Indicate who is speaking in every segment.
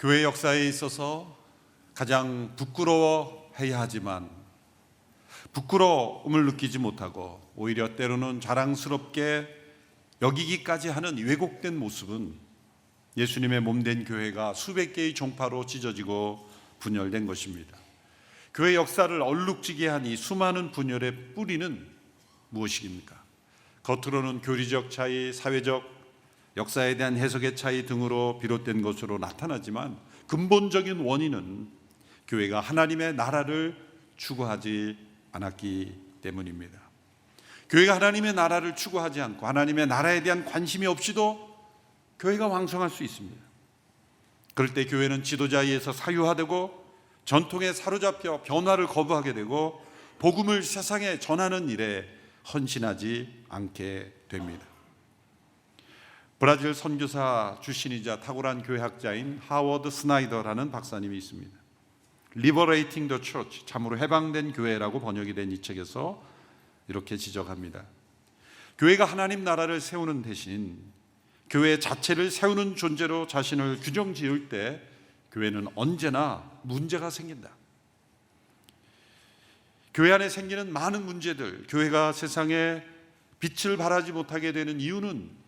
Speaker 1: 교회 역사에 있어서 가장 부끄러워해야 하지만 부끄러움을 느끼지 못하고 오히려 때로는 자랑스럽게 여기기까지 하는 왜곡된 모습은 예수님의 몸된 교회가 수백 개의 종파로 찢어지고 분열된 것입니다. 교회 역사를 얼룩지게 한 이 수많은 분열의 뿌리는 무엇입니까? 겉으로는 교리적 차이, 사회적, 역사에 대한 해석의 차이 등으로 비롯된 것으로 나타나지만 근본적인 원인은 교회가 하나님의 나라를 추구하지 않았기 때문입니다. 교회가 하나님의 나라를 추구하지 않고 하나님의 나라에 대한 관심이 없이도 교회가 왕성할 수 있습니다. 그럴 때 교회는 지도자에 의해서 사유화되고 전통에 사로잡혀 변화를 거부하게 되고 복음을 세상에 전하는 일에 헌신하지 않게 됩니다. 브라질 선교사 출신이자 탁월한 교회학자인 하워드 스나이더라는 박사님이 있습니다. Liberating the Church, 참으로 해방된 교회라고 번역이 된 이 책에서 이렇게 지적합니다. 교회가 하나님 나라를 세우는 대신 교회 자체를 세우는 존재로 자신을 규정 지을 때 교회는 언제나 문제가 생긴다. 교회 안에 생기는 많은 문제들, 교회가 세상에 빛을 발하지 못하게 되는 이유는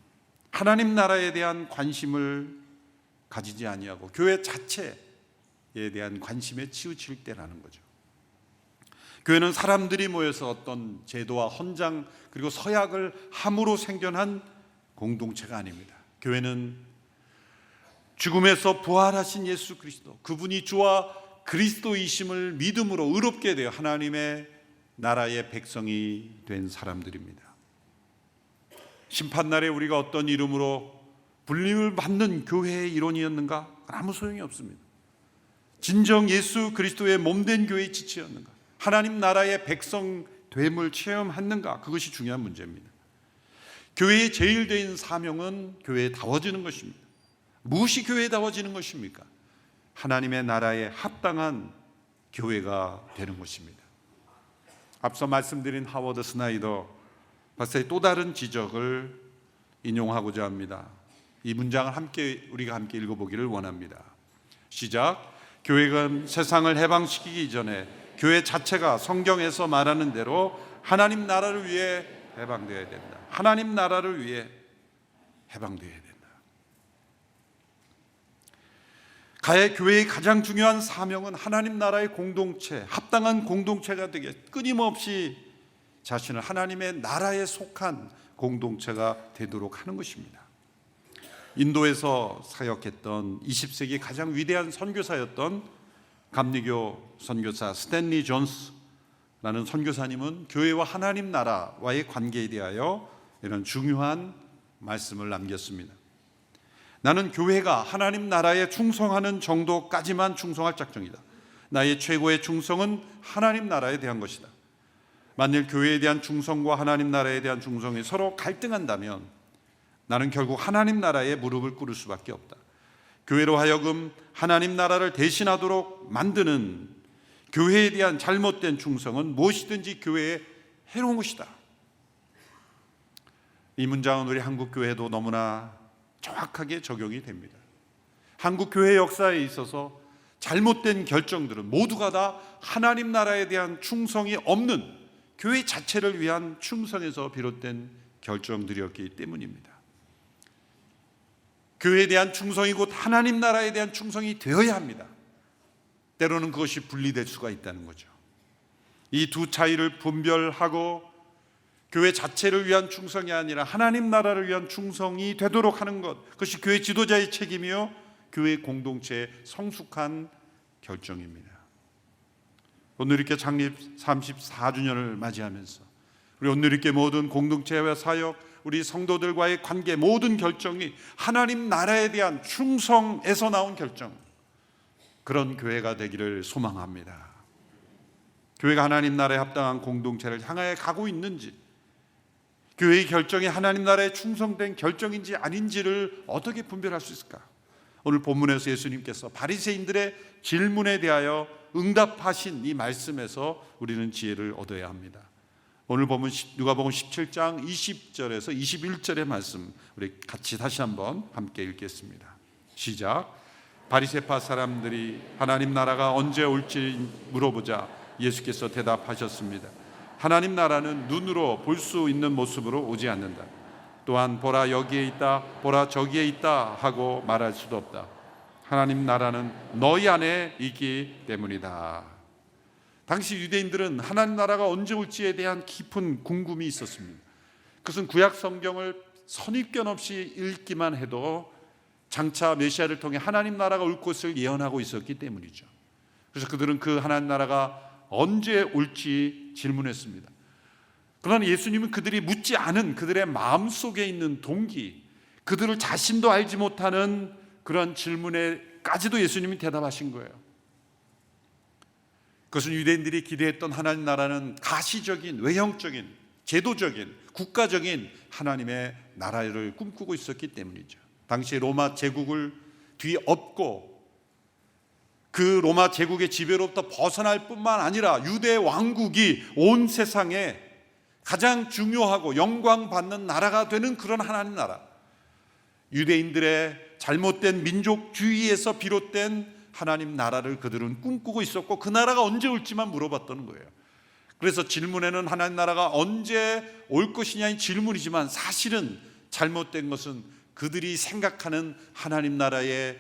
Speaker 1: 하나님 나라에 대한 관심을 가지지 아니하고 교회 자체에 대한 관심에 치우칠 때라는 거죠. 교회는 사람들이 모여서 어떤 제도와 헌장 그리고 서약을 함으로 생겨난 공동체가 아닙니다. 교회는 죽음에서 부활하신 예수 그리스도, 그분이 주와 그리스도이심을 믿음으로 의롭게 되어 하나님의 나라의 백성이 된 사람들입니다. 심판날에 우리가 어떤 이름으로 불림을 받는 교회의 일원이었는가? 아무 소용이 없습니다. 진정 예수 그리스도의 몸된 교회의 지체였는가? 하나님 나라의 백성 됨을 체험했는가? 그것이 중요한 문제입니다. 교회의 제일 된 사명은 교회에 다워지는 것입니다. 무엇이 교회에 다워지는 것입니까? 하나님의 나라에 합당한 교회가 되는 것입니다. 앞서 말씀드린 하워드 스나이더 박사의 또 다른 지적을 인용하고자 합니다. 이 문장을 우리가 함께 읽어보기를 원합니다. 시작. 교회는 세상을 해방시키기 이전에 교회 자체가 성경에서 말하는 대로 하나님 나라를 위해 해방되어야 된다. 하나님 나라를 위해 해방되어야 된다. 가해 교회의 가장 중요한 사명은 하나님 나라의 공동체, 합당한 공동체가 되게 끊임없이 자신을 하나님의 나라에 속한 공동체가 되도록 하는 것입니다. 인도에서 사역했던 20세기 가장 위대한 선교사였던 감리교 선교사 스탠리 존스라는 선교사님은 교회와 하나님 나라와의 관계에 대하여 이런 중요한 말씀을 남겼습니다. 나는 교회가 하나님 나라에 충성하는 정도까지만 충성할 작정이다. 나의 최고의 충성은 하나님 나라에 대한 것이다. 만일 교회에 대한 충성과 하나님 나라에 대한 충성이 서로 갈등한다면 나는 결국 하나님 나라에 무릎을 꿇을 수밖에 없다. 교회로 하여금 하나님 나라를 대신하도록 만드는 교회에 대한 잘못된 충성은 무엇이든지 교회에 해로운 것이다. 이 문장은 우리 한국 교회도 너무나 정확하게 적용이 됩니다. 한국 교회 역사에 있어서 잘못된 결정들은 모두가 다 하나님 나라에 대한 충성이 없는 교회 자체를 위한 충성에서 비롯된 결정들이었기 때문입니다. 교회에 대한 충성이 곧 하나님 나라에 대한 충성이 되어야 합니다. 때로는 그것이 분리될 수가 있다는 거죠. 이 두 차이를 분별하고 교회 자체를 위한 충성이 아니라 하나님 나라를 위한 충성이 되도록 하는 것, 그것이 교회 지도자의 책임이요 교회 공동체의 성숙한 결정입니다. 오늘 이렇게 창립 34주년을 맞이하면서 우리 오늘 이렇게 모든 공동체와 사역, 우리 성도들과의 관계 모든 결정이 하나님 나라에 대한 충성에서 나온 결정, 그런 교회가 되기를 소망합니다. 교회가 하나님 나라에 합당한 공동체를 향하여 가고 있는지, 교회의 결정이 하나님 나라에 충성된 결정인지 아닌지를 어떻게 분별할 수 있을까? 오늘 본문에서 예수님께서 바리새인들의 질문에 대하여 응답하신 이 말씀에서 우리는 지혜를 얻어야 합니다. 오늘 보면 누가복음 17장 20절에서 21절의 말씀 우리 같이 다시 한번 함께 읽겠습니다. 시작. 바리새파 사람들이 하나님 나라가 언제 올지 물어보자 예수께서 대답하셨습니다. 하나님 나라는 눈으로 볼 수 있는 모습으로 오지 않는다. 또한 보라 여기에 있다, 보라 저기에 있다 하고 말할 수도 없다. 하나님 나라는 너희 안에 있기 때문이다. 당시 유대인들은 하나님 나라가 언제 올지에 대한 깊은 궁금이 있었습니다. 그것은 구약 성경을 선입견 없이 읽기만 해도 장차 메시아를 통해 하나님 나라가 올 것을 예언하고 있었기 때문이죠. 그래서 그들은 그 하나님 나라가 언제 올지 질문했습니다. 그러나 예수님은 그들이 묻지 않은 그들의 마음속에 있는 동기, 그들을 자신도 알지 못하는 그런 질문에까지도 예수님이 대답하신 거예요. 그것은 유대인들이 기대했던 하나님 나라는 가시적인, 외형적인, 제도적인, 국가적인 하나님의 나라를 꿈꾸고 있었기 때문이죠. 당시 로마 제국을 뒤엎고 그 로마 제국의 지배로부터 벗어날 뿐만 아니라 유대 왕국이 온 세상에 가장 중요하고 영광받는 나라가 되는 그런 하나님 나라, 유대인들의 잘못된 민족주의에서 비롯된 하나님 나라를 그들은 꿈꾸고 있었고 그 나라가 언제 올지만 물어봤던 거예요. 그래서 질문에는 하나님 나라가 언제 올 것이냐의 질문이지만 사실은 잘못된 것은 그들이 생각하는 하나님 나라의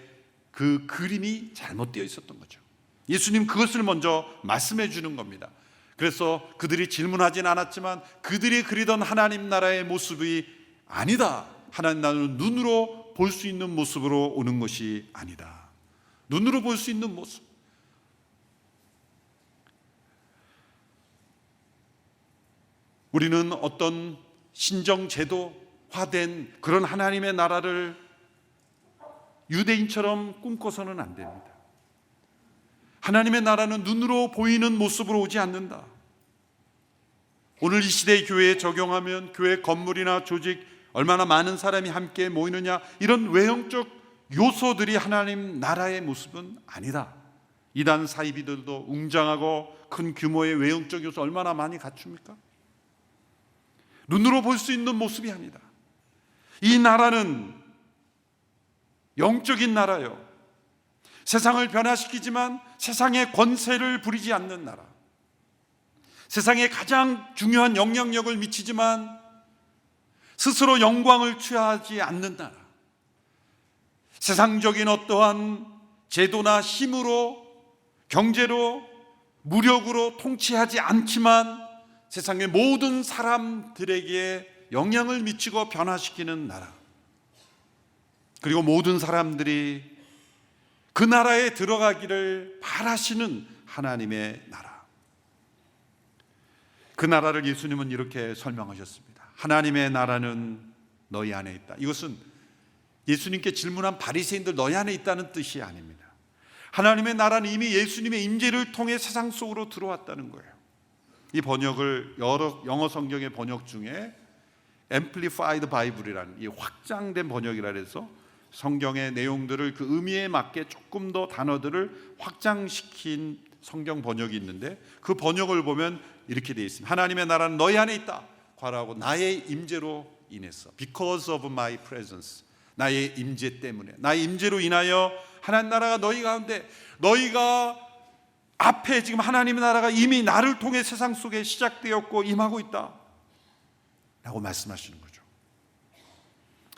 Speaker 1: 그 그림이 잘못되어 있었던 거죠. 예수님 그것을 먼저 말씀해 주는 겁니다. 그래서 그들이 질문하진 않았지만 그들이 그리던 하나님 나라의 모습이 아니다. 하나님 나라는 눈으로 볼 수 있는 모습으로 오는 것이 아니다. 눈으로 볼 수 있는 모습. 우리는 어떤 신정제도화된 그런 하나님의 나라를 유대인처럼 꿈꿔서는 안 됩니다. 하나님의 나라는 눈으로 보이는 모습으로 오지 않는다. 오늘 이 시대의 교회에 적용하면 교회 건물이나 조직, 얼마나 많은 사람이 함께 모이느냐, 이런 외형적 요소들이 하나님 나라의 모습은 아니다. 이단 사이비들도 웅장하고 큰 규모의 외형적 요소 얼마나 많이 갖춥니까? 눈으로 볼 수 있는 모습이 아니다. 이 나라는 영적인 나라요, 세상을 변화시키지만 세상의 권세를 부리지 않는 나라, 세상에 가장 중요한 영향력을 미치지만 스스로 영광을 취하지 않는 나라, 세상적인 어떠한 제도나 힘으로, 경제로, 무력으로 통치하지 않지만 세상의 모든 사람들에게 영향을 미치고 변화시키는 나라, 그리고 모든 사람들이 그 나라에 들어가기를 바라시는 하나님의 나라. 그 나라를 예수님은 이렇게 설명하셨습니다. 하나님의 나라는 너희 안에 있다. 이것은 예수님께 질문한 바리새인들 너희 안에 있다는 뜻이 아닙니다. 하나님의 나라는 이미 예수님의 임재를 통해 세상 속으로 들어왔다는 거예요. 이 번역을 여러 영어 성경의 번역 중에 Amplified Bible이라는 이 확장된 번역이라 해서 성경의 내용들을 그 의미에 맞게 조금 더 단어들을 확장시킨 성경 번역이 있는데 그 번역을 보면 이렇게 되어 있습니다. 하나님의 나라는 너희 안에 있다. 괄호하고 나의 임재로 인해서, because of my presence, 나의 임재 때문에, 나의 임재로 인하여 하나님 나라가 너희 가운데, 너희가 앞에 지금 하나님의 나라가 이미 나를 통해 세상 속에 시작되었고 임하고 있다 라고 말씀하시는 거죠.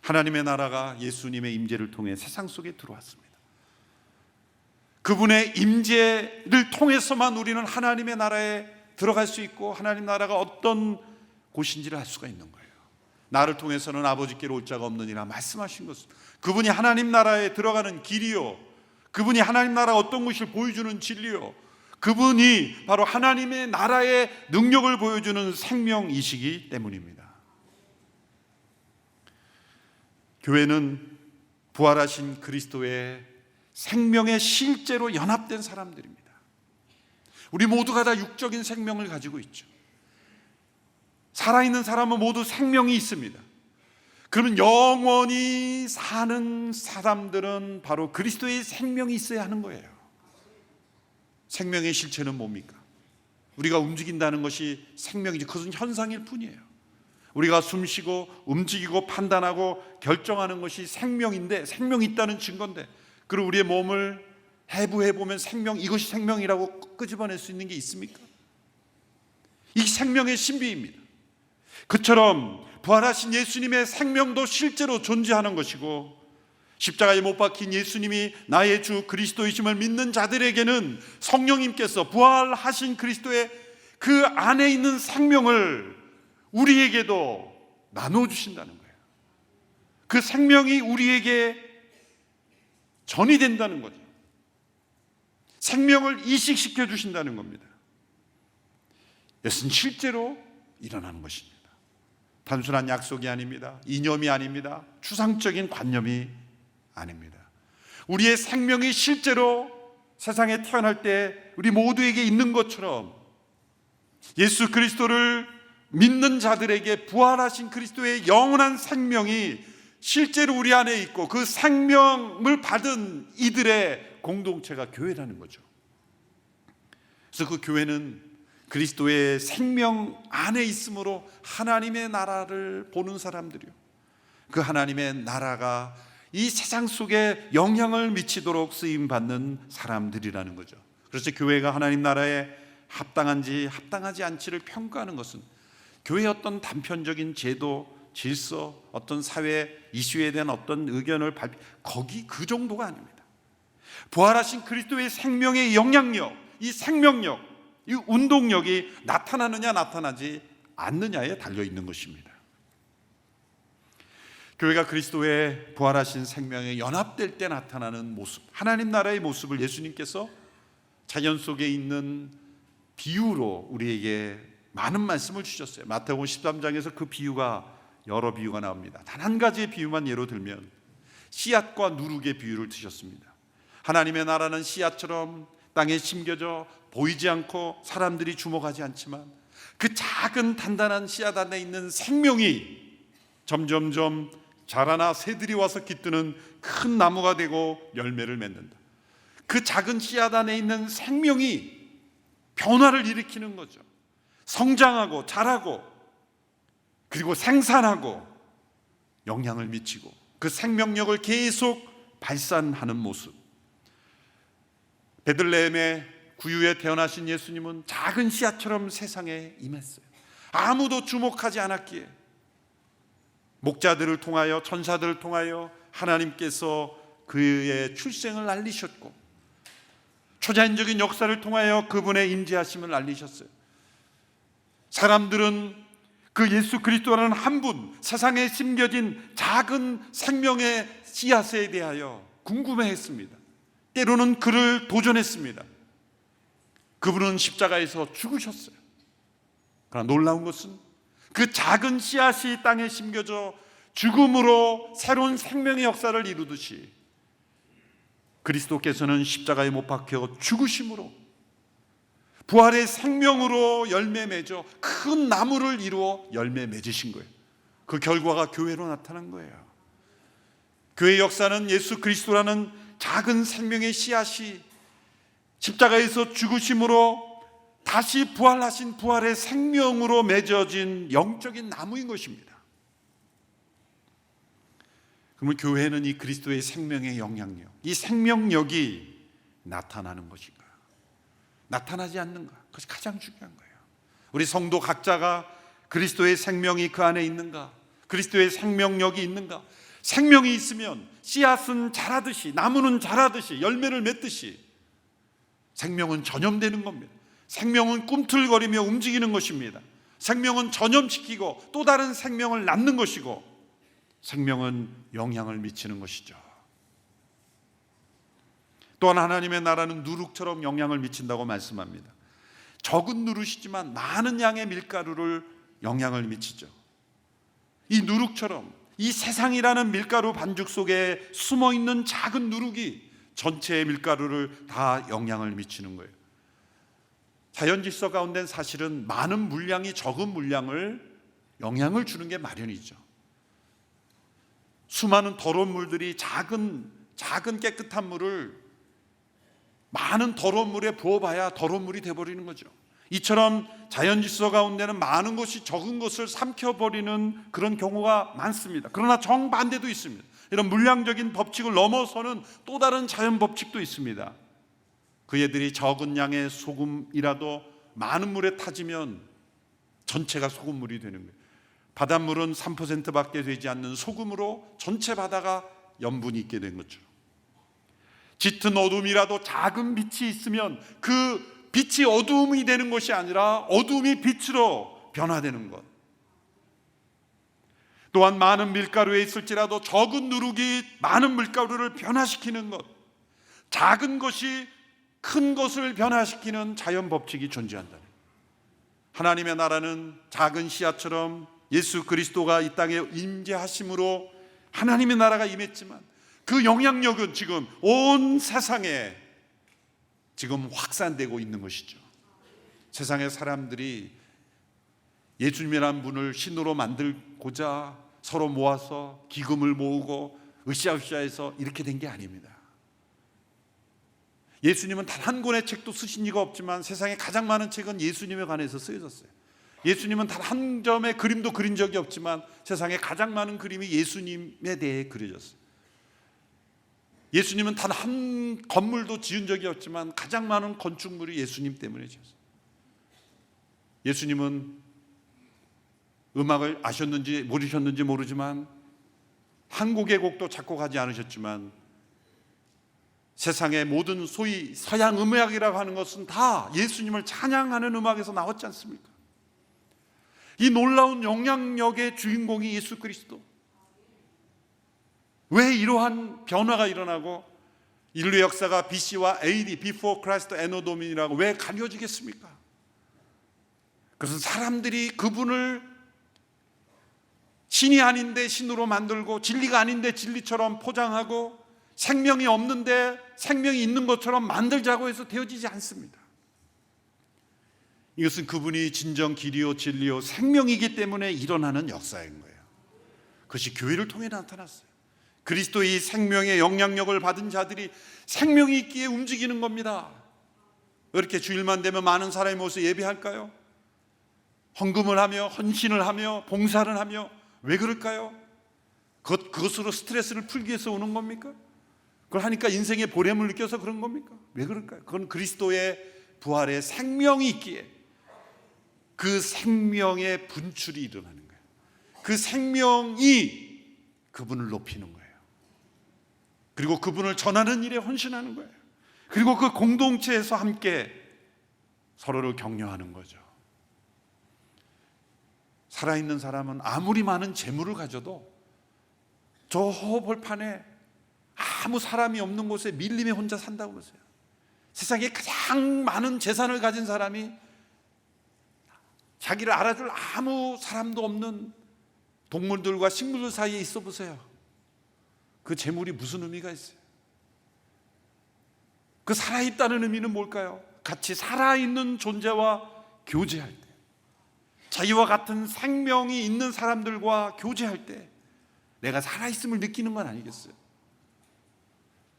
Speaker 1: 하나님의 나라가 예수님의 임재를 통해 세상 속에 들어왔습니다. 그분의 임재를 통해서만 우리는 하나님의 나라에 들어갈 수 있고 하나님 나라가 어떤 곳인지를 알 수가 있는 거예요. 나를 통해서는 아버지께로 올 자가 없느니라 말씀하신 것은 그분이 하나님 나라에 들어가는 길이요, 그분이 하나님 나라가 어떤 것을 보여주는 진리요, 그분이 바로 하나님의 나라의 능력을 보여주는 생명이시기 때문입니다. 교회는 부활하신 그리스도의 생명의 실제로 연합된 사람들입니다. 우리 모두가 다 육적인 생명을 가지고 있죠. 살아있는 사람은 모두 생명이 있습니다. 그러면 영원히 사는 사람들은 바로 그리스도의 생명이 있어야 하는 거예요. 생명의 실체는 뭡니까? 우리가 움직인다는 것이 생명이지, 그것은 현상일 뿐이에요. 우리가 숨쉬고 움직이고 판단하고 결정하는 것이 생명인데, 생명이 있다는 증거인데, 그리고 우리의 몸을 해부해보면 생명, 이것이 생명이라고 끄집어낼 수 있는 게 있습니까? 이 생명의 신비입니다. 그처럼 부활하신 예수님의 생명도 실제로 존재하는 것이고, 십자가에 못 박힌 예수님이 나의 주 그리스도이심을 믿는 자들에게는 성령님께서 부활하신 그리스도의 그 안에 있는 생명을 우리에게도 나눠주신다는 거예요. 그 생명이 우리에게 전이 된다는 거죠. 생명을 이식시켜 주신다는 겁니다. 이것은 실제로 일어나는 것입니다. 단순한 약속이 아닙니다. 이념이 아닙니다. 추상적인 관념이 아닙니다. 우리의 생명이 실제로 세상에 태어날 때 우리 모두에게 있는 것처럼 예수 그리스도를 믿는 자들에게 부활하신 그리스도의 영원한 생명이 실제로 우리 안에 있고, 그 생명을 받은 이들의 공동체가 교회라는 거죠. 그래서 그 교회는 그리스도의 생명 안에 있으므로 하나님의 나라를 보는 사람들이요, 그 하나님의 나라가 이 세상 속에 영향을 미치도록 쓰임받는 사람들이라는 거죠. 그래서 교회가 하나님 나라에 합당한지 합당하지 않지를 평가하는 것은 교회의 어떤 단편적인 제도, 질서, 어떤 사회 이슈에 대한 어떤 의견을 거기 그 정도가 아닙니다. 부활하신 그리스도의 생명의 영향력, 이 생명력, 이 운동력이 나타나느냐 나타나지 않느냐에 달려 있는 것입니다. 교회가 그리스도의 부활하신 생명에 연합될 때 나타나는 모습, 하나님 나라의 모습을 예수님께서 자연 속에 있는 비유로 우리에게 많은 말씀을 주셨어요. 마태복음 13장에서 그 비유가, 여러 비유가 나옵니다. 단 한 가지의 비유만 예로 들면 씨앗과 누룩의 비유를 드셨습니다. 하나님의 나라는 씨앗처럼 땅에 심겨져 보이지 않고 사람들이 주목하지 않지만, 그 작은 단단한 씨앗 안에 있는 생명이 점점점 자라나 새들이 와서 깃드는 큰 나무가 되고 열매를 맺는다. 그 작은 씨앗 안에 있는 생명이 변화를 일으키는 거죠. 성장하고 자라고, 그리고 생산하고 영향을 미치고, 그 생명력을 계속 발산하는 모습. 베들레헴의 구유에 태어나신 예수님은 작은 씨앗처럼 세상에 임했어요. 아무도 주목하지 않았기에 목자들을 통하여, 천사들을 통하여 하나님께서 그의 출생을 알리셨고, 초자연적인 역사를 통하여 그분의 임재하심을 알리셨어요. 사람들은 그 예수 그리스도라는 한 분, 세상에 심겨진 작은 생명의 씨앗에 대하여 궁금해했습니다. 때로는 그를 도전했습니다. 그분은 십자가에서 죽으셨어요. 그러나 놀라운 것은 그 작은 씨앗이 땅에 심겨져 죽음으로 새로운 생명의 역사를 이루듯이, 그리스도께서는 십자가에 못 박혀 죽으심으로 부활의 생명으로 열매 맺어 큰 나무를 이루어 열매 맺으신 거예요. 그 결과가 교회로 나타난 거예요. 교회의 역사는 예수 그리스도라는 작은 생명의 씨앗이 십자가에서 죽으심으로 다시 부활하신 부활의 생명으로 맺어진 영적인 나무인 것입니다. 그러면 교회는 이 그리스도의 생명의 영향력, 이 생명력이 나타나는 것인가, 나타나지 않는가, 그것이 가장 중요한 거예요. 우리 성도 각자가 그리스도의 생명이 그 안에 있는가, 그리스도의 생명력이 있는가. 생명이 있으면 씨앗은 자라듯이, 나무는 자라듯이, 열매를 맺듯이 생명은 전염되는 겁니다. 생명은 꿈틀거리며 움직이는 것입니다. 생명은 전염시키고 또 다른 생명을 낳는 것이고, 생명은 영향을 미치는 것이죠. 또한 하나님의 나라는 누룩처럼 영향을 미친다고 말씀합니다. 적은 누룩이지만 많은 양의 밀가루를 영향을 미치죠. 이 누룩처럼 이 세상이라는 밀가루 반죽 속에 숨어있는 작은 누룩이 전체의 밀가루를 다 영향을 미치는 거예요. 자연 질서 가운데 사실은 많은 물량이 적은 물량을 영향을 주는 게 마련이죠. 수많은 더러운 물들이 작은 깨끗한 물을 많은 더러운 물에 부어봐야 더러운 물이 되어버리는 거죠. 이처럼 자연 질서 가운데는 많은 것이 적은 것을 삼켜버리는 그런 경우가 많습니다. 그러나 정반대도 있습니다. 이런 물량적인 법칙을 넘어서는 또 다른 자연 법칙도 있습니다. 그애들이 적은 양의 소금이라도 많은 물에 타지면 전체가 소금물이 되는 거예요. 바닷물은 3%밖에 되지 않는 소금으로 전체 바다가 염분이 있게 된 것처럼, 짙은 어둠이라도 작은 빛이 있으면 그 빛이 어두움이 되는 것이 아니라 어두움이 빛으로 변화되는 것. 또한 많은 밀가루에 있을지라도 적은 누룩이 많은 밀가루를 변화시키는 것, 작은 것이 큰 것을 변화시키는 자연 법칙이 존재한다. 하나님의 나라는 작은 씨앗처럼 예수 그리스도가 이 땅에 임재하심으로 하나님의 나라가 임했지만 그 영향력은 지금 온 세상에 지금 확산되고 있는 것이죠. 세상의 사람들이 예수님이라는 분을 신으로 만들고자 서로 모아서 기금을 모으고 으쌰으쌰해서 이렇게 된 게 아닙니다. 예수님은 단 한 권의 책도 쓰신 이가 없지만 세상에 가장 많은 책은 예수님에 관해서 쓰여졌어요. 예수님은 단 한 점의 그림도 그린 적이 없지만 세상에 가장 많은 그림이 예수님에 대해 그려졌어요. 예수님은 단 한 건물도 지은 적이 없지만 가장 많은 건축물이 예수님 때문에 지었어요. 예수님은 음악을 아셨는지 모르셨는지 모르지만 한 곡의 곡도 작곡하지 않으셨지만 세상의 모든 소위 서양 음악이라고 하는 것은 다 예수님을 찬양하는 음악에서 나왔지 않습니까? 이 놀라운 영향력의 주인공이 예수 그리스도. 왜 이러한 변화가 일어나고 인류 역사가 BC와 AD, Before Christ, Anno Domini라고 왜 가려지겠습니까? 그것은 사람들이 그분을 신이 아닌데 신으로 만들고 진리가 아닌데 진리처럼 포장하고 생명이 없는데 생명이 있는 것처럼 만들자고 해서 되어지지 않습니다. 이것은 그분이 진정 길이요 진리요 생명이기 때문에 일어나는 역사인 거예요. 그것이 교회를 통해 나타났어요. 그리스도의 생명의 영향력을 받은 자들이 생명이 있기에 움직이는 겁니다. 왜 이렇게 주일만 되면 많은 사람이 모여서 예배할까요? 헌금을 하며 헌신을 하며 봉사를 하며 왜 그럴까요? 그것으로 스트레스를 풀기 위해서 오는 겁니까? 그걸 하니까 인생의 보람을 느껴서 그런 겁니까? 왜 그럴까요? 그건 그리스도의 부활의 생명이 있기에 그 생명의 분출이 일어나는 거예요. 그 생명이 그분을 높이는 거예요. 그리고 그분을 전하는 일에 헌신하는 거예요. 그리고 그 공동체에서 함께 서로를 격려하는 거죠. 살아있는 사람은 아무리 많은 재물을 가져도 저 벌판에 아무 사람이 없는 곳에 밀림에 혼자 산다고 보세요. 세상에 가장 많은 재산을 가진 사람이 자기를 알아줄 아무 사람도 없는 동물들과 식물들 사이에 있어 보세요. 그 재물이 무슨 의미가 있어요? 그 살아있다는 의미는 뭘까요? 같이 살아있는 존재와 교제할 때, 자기와 같은 생명이 있는 사람들과 교제할 때 내가 살아있음을 느끼는 건 아니겠어요?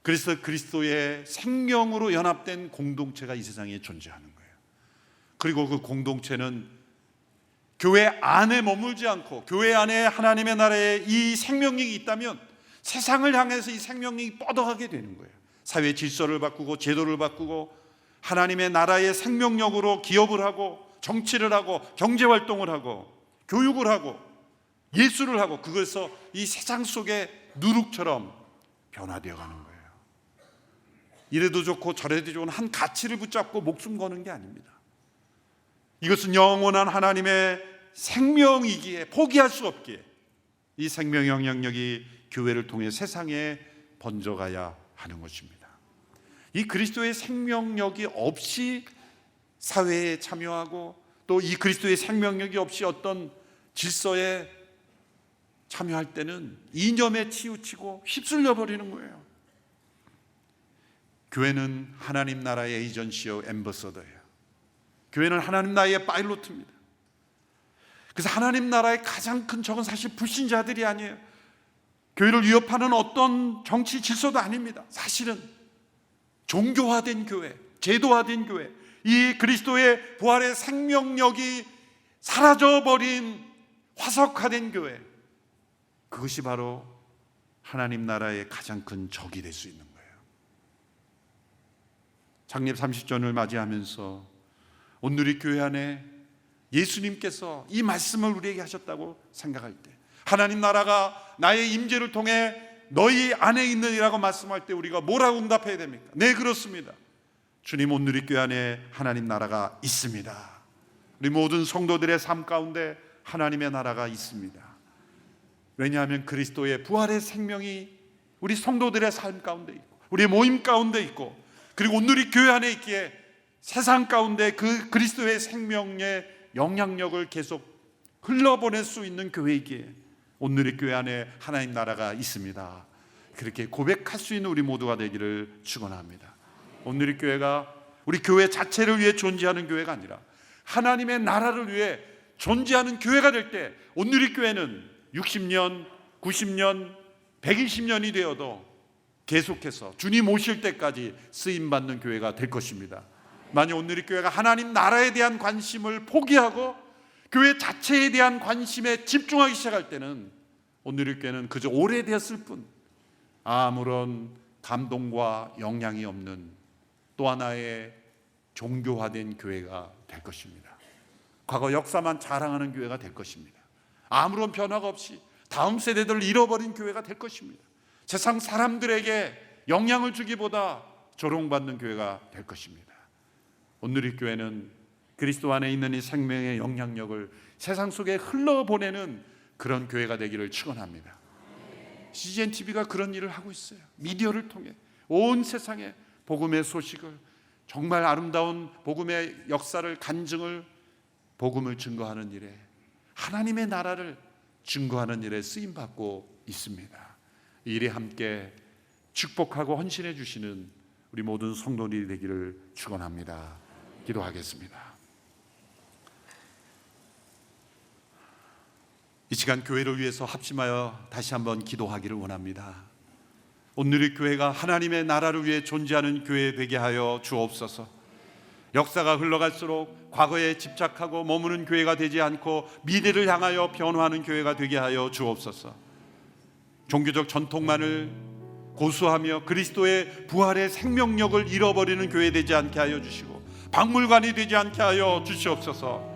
Speaker 1: 그래서 그리스도의 생명으로 연합된 공동체가 이 세상에 존재하는 거예요. 그리고 그 공동체는 교회 안에 머물지 않고 교회 안에 하나님의 나라에 이 생명력이 있다면 세상을 향해서 이 생명력이 뻗어가게 되는 거예요. 사회 질서를 바꾸고 제도를 바꾸고 하나님의 나라의 생명력으로 기업을 하고 정치를 하고 경제활동을 하고 교육을 하고 예술을 하고 그것에서 이 세상 속에 누룩처럼 변화되어 가는 거예요. 이래도 좋고 저래도 좋은 한 가치를 붙잡고 목숨 거는 게 아닙니다. 이것은 영원한 하나님의 생명이기에 포기할 수 없기에 이 생명 영향력이 교회를 통해 세상에 번져가야 하는 것입니다. 이 그리스도의 생명력이 없이 사회에 참여하고 또 이 그리스도의 생명력이 없이 어떤 질서에 참여할 때는 이념에 치우치고 휩쓸려 버리는 거예요. 교회는 하나님 나라의 에이전시요 앰버서더예요. 교회는 하나님 나라의 파일로트입니다. 그래서 하나님 나라의 가장 큰 적은 사실 불신자들이 아니에요. 교회를 위협하는 어떤 정치 질서도 아닙니다. 사실은 종교화된 교회, 제도화된 교회, 이 그리스도의 부활의 생명력이 사라져버린 화석화된 교회, 그것이 바로 하나님 나라의 가장 큰 적이 될 수 있는 거예요. 창립 30주년을 맞이하면서 온누리 교회 안에 예수님께서 이 말씀을 우리에게 하셨다고 생각할 때, 하나님 나라가 나의 임재를 통해 너희 안에 있느니라고 말씀할 때 우리가 뭐라고 응답해야 됩니까? 네, 그렇습니다. 주님, 온누리 교회 안에 하나님 나라가 있습니다. 우리 모든 성도들의 삶 가운데 하나님의 나라가 있습니다. 왜냐하면 그리스도의 부활의 생명이 우리 성도들의 삶 가운데 있고 우리 모임 가운데 있고, 그리고 온누리 교회 안에 있기에 세상 가운데 그 그리스도의 생명의 영향력을 계속 흘러보낼 수 있는 교회이기에 온누리 교회 안에 하나님 나라가 있습니다. 그렇게 고백할 수 있는 우리 모두가 되기를 축원합니다. 온누리 교회가 우리 교회 자체를 위해 존재하는 교회가 아니라 하나님의 나라를 위해 존재하는 교회가 될 때 온누리 교회는 60년, 90년, 120년이 되어도 계속해서 주님 오실 때까지 쓰임받는 교회가 될 것입니다. 만약 온누리 교회가 하나님 나라에 대한 관심을 포기하고 교회 자체에 대한 관심에 집중하기 시작할 때는 온누리 교회는 그저 오래되었을 뿐 아무런 감동과 영향이 없는 또 하나의 종교화된 교회가 될 것입니다. 과거 역사만 자랑하는 교회가 될 것입니다. 아무런 변화가 없이 다음 세대들을 잃어버린 교회가 될 것입니다. 세상 사람들에게 영향을 주기보다 조롱받는 교회가 될 것입니다. 온누리 교회는 그리스도 안에 있는 이 생명의 영향력을 세상 속에 흘러보내는 그런 교회가 되기를 축원합니다. CGN TV가 그런 일을 하고 있어요. 미디어를 통해 온 세상에 복음의 소식을, 정말 아름다운 복음의 역사를, 간증을, 복음을 증거하는 일에, 하나님의 나라를 증거하는 일에 쓰임받고 있습니다. 이 일에 함께 축복하고 헌신해 주시는 우리 모든 성도들이 되기를 축원합니다. 기도하겠습니다. 이 시간 교회를 위해서 합심하여 다시 한번 기도하기를 원합니다. 온누리 교회가 하나님의 나라를 위해 존재하는 교회 되게 하여 주옵소서. 역사가 흘러갈수록 과거에 집착하고 머무는 교회가 되지 않고 미래를 향하여 변화하는 교회가 되게 하여 주옵소서. 종교적 전통만을 고수하며 그리스도의 부활의 생명력을 잃어버리는 교회 되지 않게 하여 주시고 박물관이 되지 않게 하여 주시옵소서.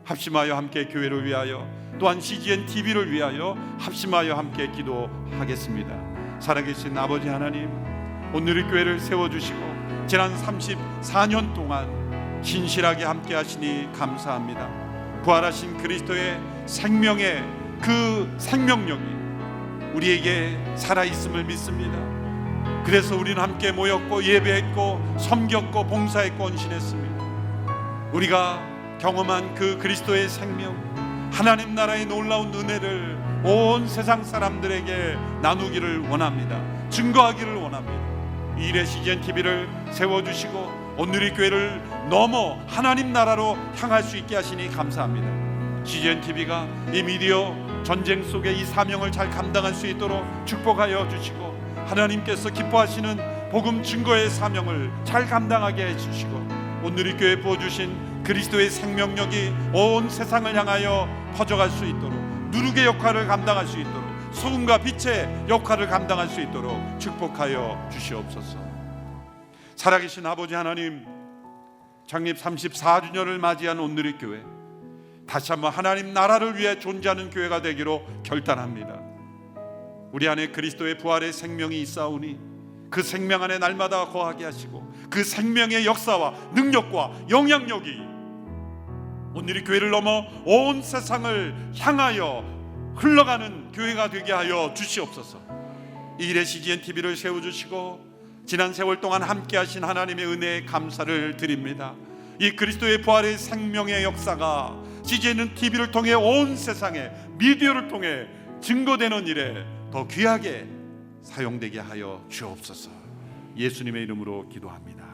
Speaker 1: 합심하여 함께 교회를 위하여, 또한 CGN TV를 위하여 합심하여 함께 기도하겠습니다. 살아계신 아버지 하나님, 온누리 교회를 세워주시고 지난 34년 동안 신실하게 함께 하시니 감사합니다. 부활하신 그리스도의 생명의 그 생명력이 우리에게 살아있음을 믿습니다. 그래서 우리는 함께 모였고 예배했고 섬겼고 봉사했고 헌신했습니다. 우리가 경험한 그 그리스도의 생명, 하나님 나라의 놀라운 은혜를 온 세상 사람들에게 나누기를 원합니다. 증거하기를 원합니다. 이 일에 CGN TV를 세워주시고 온누리 교회를 넘어 하나님 나라로 향할 수 있게 하시니 감사합니다. CGN TV가 이 미디어 전쟁 속에 이 사명을 잘 감당할 수 있도록 축복하여 주시고, 하나님께서 기뻐하시는 복음 증거의 사명을 잘 감당하게 해주시고, 온누리 교회에 부어주신 그리스도의 생명력이 온 세상을 향하여 퍼져갈 수 있도록, 누룩의 역할을 감당할 수 있도록, 소금과 빛의 역할을 감당할 수 있도록 축복하여 주시옵소서. 살아계신 아버지 하나님, 창립 34주년을 맞이한 온누리 교회, 다시 한번 하나님 나라를 위해 존재하는 교회가 되기로 결단합니다. 우리 안에 그리스도의 부활의 생명이 있사오니 그 생명 안에 날마다 거하게 하시고, 그 생명의 역사와 능력과 영향력이 온누리 교회를 넘어 온 세상을 향하여 흘러가는 교회가 되게 하여 주시옵소서. 이 일에 CGN TV를 세워주시고 지난 세월 동안 함께 하신 하나님의 은혜에 감사를 드립니다. 이 그리스도의 부활의 생명의 역사가 CGN TV를 통해 온 세상에, 미디어를 통해 증거되는 일에 더 귀하게 사용되게 하여 주옵소서. 예수님의 이름으로 기도합니다.